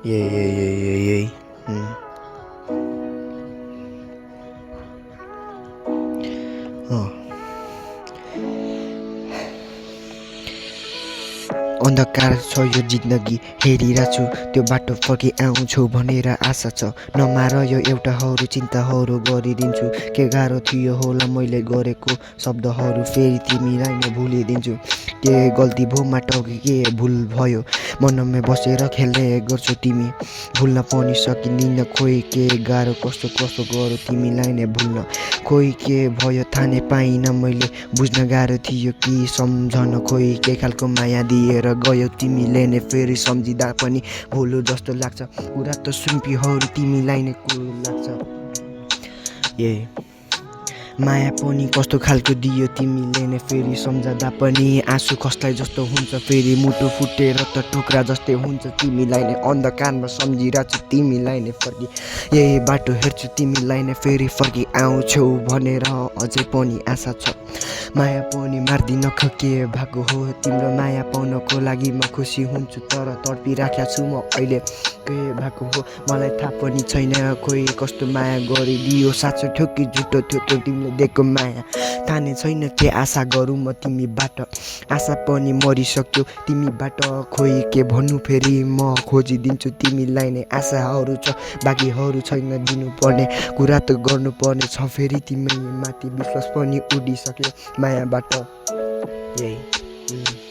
यही अन्धकार छ यो जिन्दगी हेरिरहेछु त्यो बाटो फर्की आउँछु भनेर आशा छ नमार यो एउटाहरू चिन्ताहरू गरिदिन्छु के गाह्रो थियो होला मैले गरेको शब्दहरू फेरि तिमीलाई नै भुलिदिन्छु के गल्ती भो माटो के भुल भयो मनमा बसेर खेल्ने गर्छु तिमी भुल्न पनि सकिँदैन खोइ के गाह्रो कस्तो कस्तो गरौँ तिमीलाई नै भुल्न खोइ के भयो थाहा पाइनँ मैले बुझ्न गाह्रो थियो कि सम्झन खोइ के खालको माया दिएर गयो तिमीले नै फेरि सम्झिँदा पनि भुलो जस्तो लाग्छ कुरा त सुम्पीहरू तिमीलाई नै कुल लाग्छ माया पनि कस्तो खालको दियो तिमीले नै फेरि सम्झदा पनि आँसु खस्लाई जस्तो हुन्छ फेरि मुटु फुटेर त टुक्रा जस्तै हुन्छ तिमीलाई नै अन्धकारमा सम्झिरहेको छु तिमीलाई नै फर्की यही बाटो हेर्छु तिमीलाई नै फेरि फर्की आउँछौ भनेर अझै पनि आशा छ माया पनि मार्दिन के भएको हो तिम्रो माया पाउनको लागि म खुसी हुन्छु तर तडपिराखेको छु म अहिले के भएको हो मलाई थाहा पनि छैन खोइ कस्तो माया गरिदियो साँचो थियो कि झुटो थियो त्यो तिमीले दिएको माया थाहा नै छैन के आशा गरौँ म तिमीबाट आशा पनि मरिसक्यो तिमीबाट खोइ के भन्नु फेरि म खोजिदिन्छु तिमीलाई नै आशाहरू छ बाँकीहरू छैन दिनुपर्ने कुरा त गर्नुपर्ने छ फेरि तिमी माथि विश्वास पनि उडिसक्यो मायाबाट यही